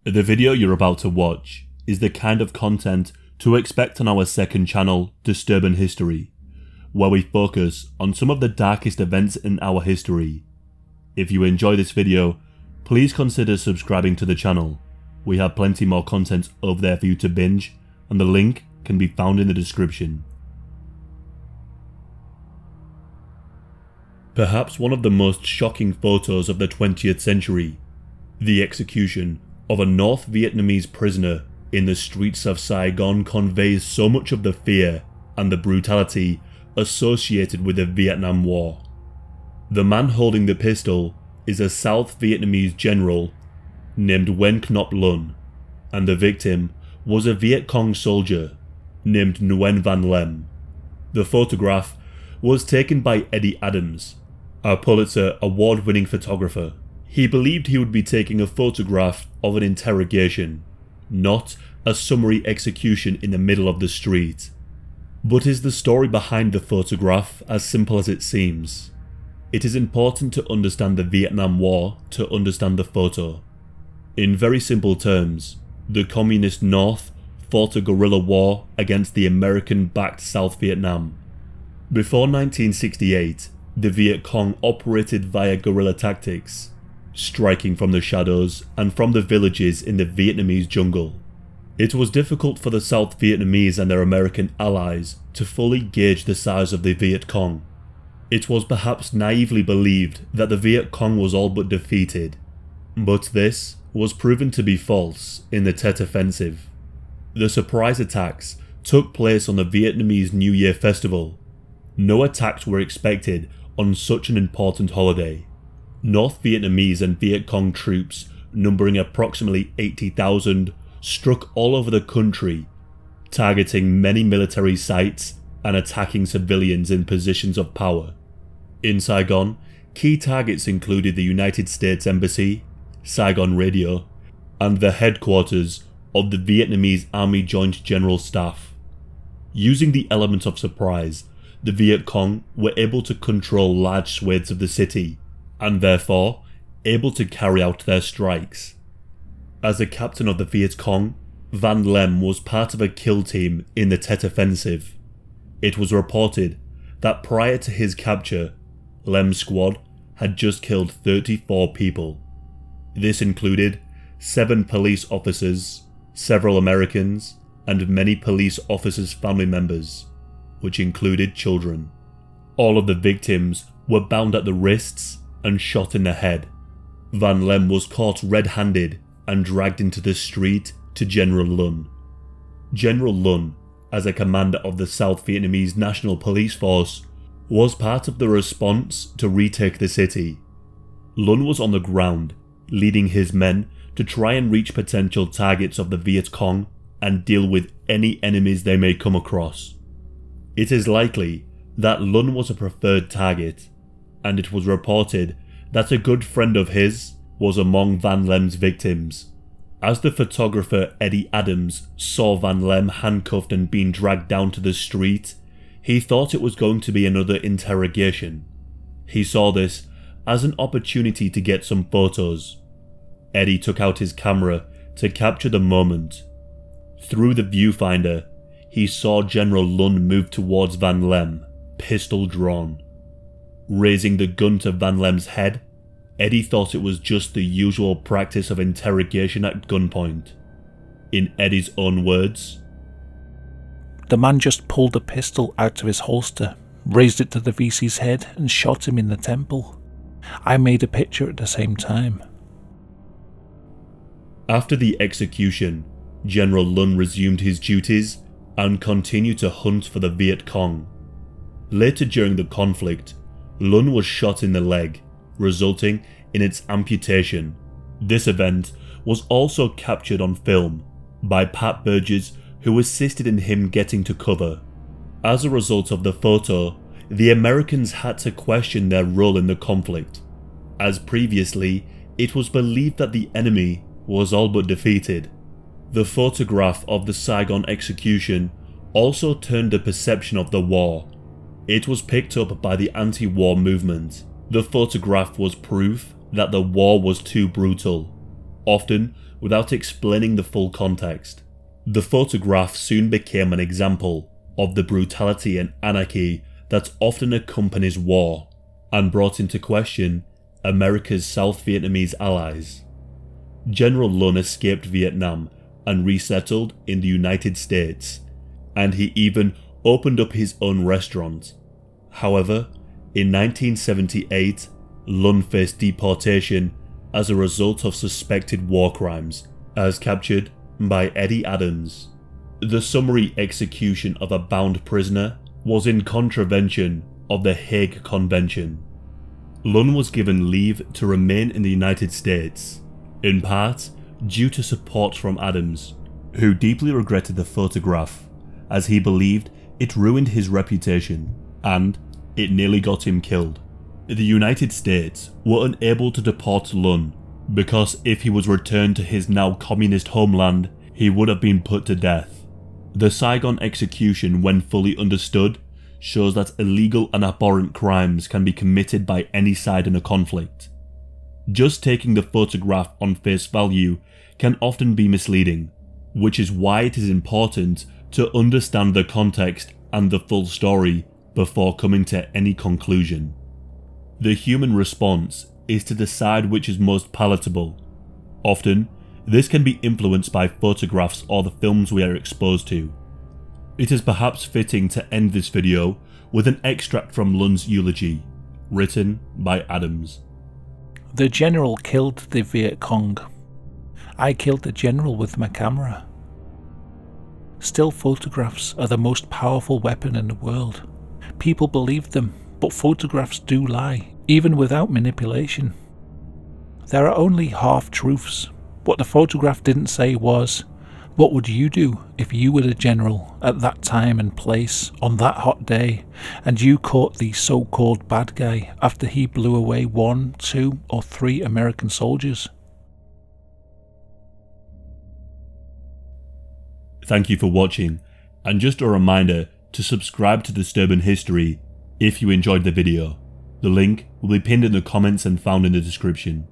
The video you're about to watch is the kind of content to expect on our second channel, Disturbing History, where we focus on some of the darkest events in our history. If you enjoy this video, please consider subscribing to the channel. We have plenty more content over there for you to binge, and the link can be found in the description. Perhaps one of the most shocking photos of the 20th century, the execution of a North Vietnamese prisoner in the streets of Saigon, conveys so much of the fear and the brutality associated with the Vietnam War. The man holding the pistol is a South Vietnamese general named Viet Cong, and the victim was a Viet Cong soldier named Nguyen Van Lem. The photograph was taken by Eddie Adams, a Pulitzer Award-winning photographer. He believed he would be taking a photograph of an interrogation, not a summary execution in the middle of the street. But is the story behind the photograph as simple as it seems? It is important to understand the Vietnam War to understand the photo. In very simple terms, the Communist North fought a guerrilla war against the American-backed South Vietnam. Before 1968, the Viet Cong operated via guerrilla tactics, striking from the shadows and from the villages in the Vietnamese jungle. It was difficult for the South Vietnamese and their American allies to fully gauge the size of the Viet Cong. It was perhaps naively believed that the Viet Cong was all but defeated, but this was proven to be false in the Tet Offensive. The surprise attacks took place on the Vietnamese New Year festival. No attacks were expected on such an important holiday. North Vietnamese and Viet Cong troops, numbering approximately 80,000, struck all over the country, targeting many military sites and attacking civilians in positions of power. In Saigon, key targets included the United States Embassy, Saigon Radio, and the headquarters of the Vietnamese Army Joint General Staff. Using the element of surprise, the Viet Cong were able to control large swathes of the city, and therefore able to carry out their strikes. As a captain of the Viet Cong, Van Lem was part of a kill team in the Tet Offensive. It was reported that prior to his capture, Lem's squad had just killed 34 people. This included 7 police officers, several Americans, and many police officers' family members, which included children. All of the victims were bound at the wrists and shot in the head. Van Lem was caught red-handed and dragged into the street to General Lun. General Lun, as a commander of the South Vietnamese National Police Force, was part of the response to retake the city. Lun was on the ground, leading his men to try and reach potential targets of the Viet Cong and deal with any enemies they may come across. It is likely that Lun was a preferred target, and it was reported that a good friend of his was among Van Lem's victims. As the photographer Eddie Adams saw Van Lem handcuffed and being dragged down to the street, he thought it was going to be another interrogation. He saw this as an opportunity to get some photos. Eddie took out his camera to capture the moment. Through the viewfinder, he saw General Lun move towards Van Lem, pistol drawn. Raising the gun to Van Lem's head, Eddie thought it was just the usual practice of interrogation at gunpoint. In Eddie's own words, "The man just pulled the pistol out of his holster, raised it to the VC's head and shot him in the temple. I made a picture at the same time." After the execution, General Lun resumed his duties and continued to hunt for the Viet Cong. Later during the conflict, Lun was shot in the leg, resulting in its amputation. This event was also captured on film by Pat Burgess, who assisted in him getting to cover. As a result of the photo, the Americans had to question their role in the conflict, as previously it was believed that the enemy was all but defeated. The photograph of the Saigon Execution also turned the perception of the war. It was picked up by the anti-war movement. The photograph was proof that the war was too brutal. Often, without explaining the full context. The photograph soon became an example of the brutality and anarchy that often accompanies war, and brought into question America's South Vietnamese allies. General Lun escaped Vietnam and resettled in the United States, and he even opened up his own restaurant. However, in 1978, Lun faced deportation as a result of suspected war crimes, as captured by Eddie Adams. The summary execution of a bound prisoner was in contravention of the Hague Convention. Lun was given leave to remain in the United States, in part due to support from Adams, who deeply regretted the photograph as he believed it ruined his reputation and it nearly got him killed. The United States were unable to deport Lun because if he was returned to his now communist homeland, he would have been put to death. The Saigon Execution, when fully understood, shows that illegal and abhorrent crimes can be committed by any side in a conflict. Just taking the photograph on face value can often be misleading, which is why it is important to understand the context and the full story before coming to any conclusion. The human response is to decide which is most palatable. Often, this can be influenced by photographs or the films we are exposed to. It is perhaps fitting to end this video with an extract from Lun's eulogy, written by Adams. The general killed the Viet Cong. I killed the general with my camera. Still photographs are the most powerful weapon in the world. People believe them, but photographs do lie, even without manipulation. There are only half-truths. What the photograph didn't say was, what would you do if you were the general at that time and place on that hot day and you caught the so-called bad guy after he blew away 1, 2 or 3 American soldiers? Thank you for watching, and just a reminder to subscribe to Disturbing History if you enjoyed the video. The link will be pinned in the comments and found in the description.